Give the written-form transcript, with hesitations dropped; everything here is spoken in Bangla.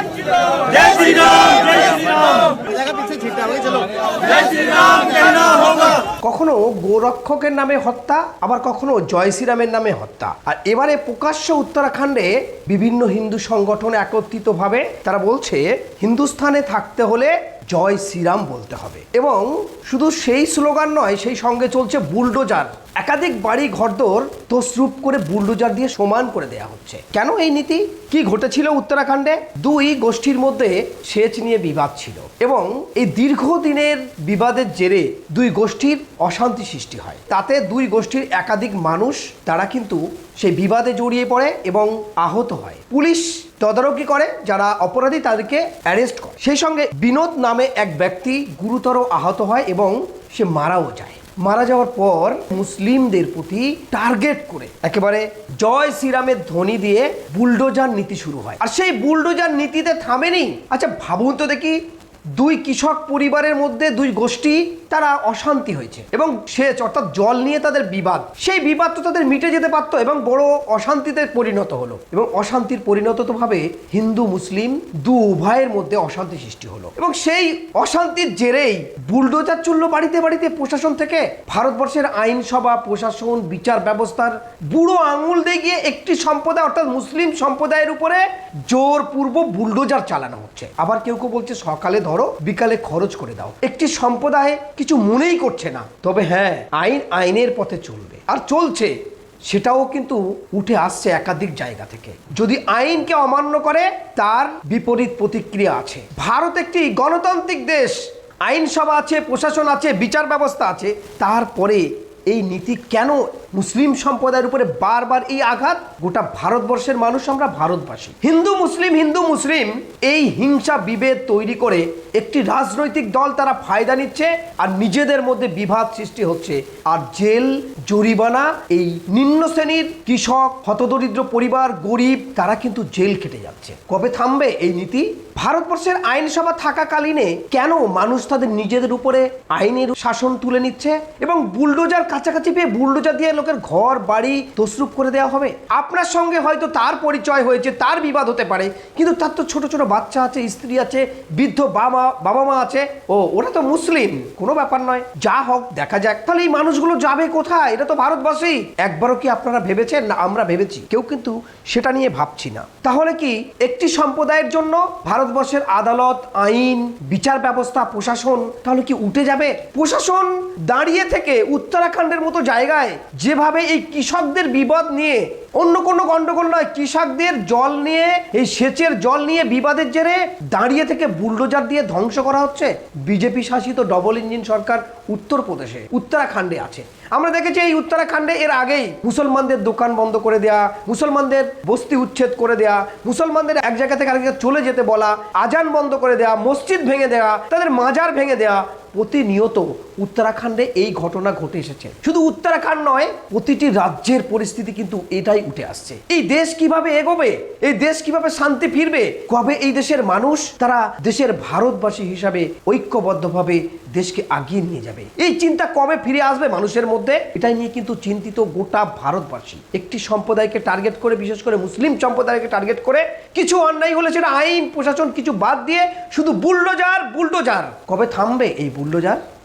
जय श्री राम जय श्री राम जय श्री राम कहना होगा। কখনো গোরক্ষকের নামে হত্যা, আবার কখনো জয় শ্রীরামের নামে হত্যা। আর এবারে প্রকাশ্য উত্তরাখণ্ডে বিভিন্ন হিন্দু সংগঠন একত্রিতভাবে তারা বলছে হিন্দুস্থানে থাকতে হলে জয় শ্রীরাম বলতে হবে। এবং শুধু সেই স্লোগান নয়, সেই সঙ্গে চলছে বুলডোজার। একাধিক বাড়ি ঘরদোর তছরূপ করে বুলডোজার দিয়ে সমান করে দেয়া হচ্ছে। কেন এই নীতি? কি ঘটেছিল উত্তরাখণ্ডে? দুই গোষ্ঠীর মধ্যে সেচ নিয়ে বিবাদ ছিল এবং এই দীর্ঘদিনের বিবাদের জেরে দুই গোষ্ঠীর অশান্তি সৃষ্টি হয়। তাতে দুই গোষ্ঠীর একাধিক মানুষ তারা কিন্তু সেই বিবাদে জড়িয়ে পড়ে এবং আহত হয়। পুলিশ তদারকি করে, যারা অপরাধী তাদেরকে অ্যারেস্ট করে। সেই সঙ্গে বিনোদ নামে এক ব্যক্তি গুরুতর আহত হয় এবং সে মারাও যায়। মারা যাওয়ার পর মুসলিমদের প্রতি টার্গেট করে একেবারে জয় শ্রীরামের ধ্বনি দিয়ে বুলডোজার নীতি শুরু হয়। আর সেই বুলডোজার নীতিতে থামেনি। আচ্ছা ভাবুন তো দেখি, দুই কৃষক পরিবারের মধ্যে দুই গোষ্ঠী তারা অশান্তি হয়েছে এবং সেচ অর্থাৎ জল নিয়ে তাদের বিবাদ, সেই বিবাদ তো তাদের মিটে যেতে পারতো এবং বড় অশান্তিতে পরিণত হলো এবং অশান্তির পরিণতভাবে হিন্দু মুসলিম উভয়ের মধ্যে অশান্তি সৃষ্টি হলো এবং সেই অশান্তির জেরেই বুলডোজার চলল বাড়িতে বাড়িতে। প্রশাসন থেকে ভারতবর্ষের আইনসভা, প্রশাসন, বিচার ব্যবস্থার বুড়ো আঙুল দিয়ে গিয়ে একটি সম্প্রদায় অর্থাৎ মুসলিম সম্প্রদায়ের উপরে জোরপূর্বক বুলডোজার চালানো হচ্ছে। আবার কেউ কেউ বলছে সকালে ধরো বিকালে খরচ করে দাও। একটি সম্প্রদায় কিছু মনেই করছে না, তবে হ্যাঁ আইন আইনের পথে চলবে আর চলছে, সেটাও কিন্তু উঠে আসছে একাধিক জায়গা থেকে। যদি আইনকে অমান্য করে তার বিপরীত প্রতিক্রিয়া আছে। ভারত একটি গণতান্ত্রিক দেশ, আইনসভা আছে, প্রশাসন আছে, বিচার ব্যবস্থা আছে, তারপরে এই নীতি কেন মুসলিম সম্প্রদায়ের উপরে বারবার এই আঘাত? গোটা ভারতবর্ষের মানুষ আমরা ভারতবাসী, হিন্দু মুসলিম এই হিংসা বিভেদ তৈরি করে একটি রাজনৈতিক দল তারা ফায়দা নিচ্ছে আর নিজেদের মধ্যে বিভাদ সৃষ্টি হচ্ছে। আর জেল, জরিমানা, এই নিম্ন শ্রেণীর কৃষক, হতদরিদ্র পরিবার, গরিব তারা কিন্তু জেল খেটে যাচ্ছে। কবে থামবে এই নীতি? ভারতবর্ষের আইনসভা থাকাকালীনে কেন মানুষ তাদের নিজেদের উপরে আইনের শাসন তুলে নিচ্ছে এবং বুলডোজার কাছাকাছি পেয়ে বুলডোজার দিয়ে লোকের ঘর বাড়ি তছরূপ করে দেওয়া হবে? আপনার সঙ্গে হয়তো তার পরিচয় হয়েছে, তার বিবাদ হতে পারে, কিন্তু তার তো ছোট ছোট বাচ্চা আছে, স্ত্রী আছে, বৃদ্ধ বাবা মা আছে। ওরা তো মুসলিম, কোনো ব্যাপার নয়, যা হোক দেখা যাক। তাহলে এই মানুষগুলো যাবে কোথায়? এটা তো ভারতবাসী। একবারও কি আপনারা ভেবেছেন? না আমরা ভেবেছি, কেউ কিন্তু সেটা নিয়ে ভাবছি না। তাহলে কি একটি সম্প্রদায়ের জন্য ভারতবর্ষের আদালত, আইন, বিচার ব্যবস্থা, প্রশাসন তাহলে কি উঠে যাবে? প্রশাসন দাঁড়িয়ে থেকে উত্তরাখণ্ডের মতো জায়গায় যেভাবে এই কৃষকদের বিবাদ নিয়ে, অন্য কোনো গন্ডগোল নয়, কৃষকদের জল নিয়ে, এই সেচের জল নিয়ে বিবাদের জেরে দাঁড়িয়ে থেকে বুলডোজার দিয়ে ধ্বংস করা হচ্ছে। বিজেপি শাসিত ডবল ইঞ্জিন সরকার উত্তরপ্রদেশে, উত্তরাখণ্ডে আছে। আমরা দেখেছি এই উত্তরাখণ্ডে এর আগেই মুসলমানদের দোকান বন্ধ করে দেয়া, মুসলমানদের বস্তি উচ্ছেদ করে দেয়া, মুসলমানদের এক জায়গা থেকে আরেক জায়গায় চলে যেতে বলা, আজান বন্ধ করে দেয়া, মসজিদ ভেঙে দেয়া, তাদের মাজার ভেঙে দেয়া। প্রতিনিয়ত উত্তরাখণ্ডে এই ঘটনা ঘটে এসেছে। শুধু উত্তরাখণ্ড নয়, প্রতিটি রাজ্যের পরিস্থিতি কিন্তু এটাই উঠে আসছে। এই দেশ কিভাবে এগোবে? এই দেশ কিভাবে শান্তি ফিরবে? কবে এই দেশের মানুষ তারা দেশের ভারতবাসী হিসাবে ঐক্যবদ্ধভাবে দেশকে আগিয়ে নিয়ে যাবে? এই চিন্তা কবে ফিরে আসবে মানুষের মধ্যে? এটাই নিয়ে কিন্তু চিন্তিত গোটা ভারতবাসী। একটি সম্প্রদায়কে টার্গেট করে, বিশেষ করে মুসলিম সম্প্রদায়কে টার্গেট করে কিছু অন্যায় হলে সেটা আইন প্রশাসন কিছু বাদ দিয়ে শুধু বুলডোজার। কবে থামবে এই বুলডোজার?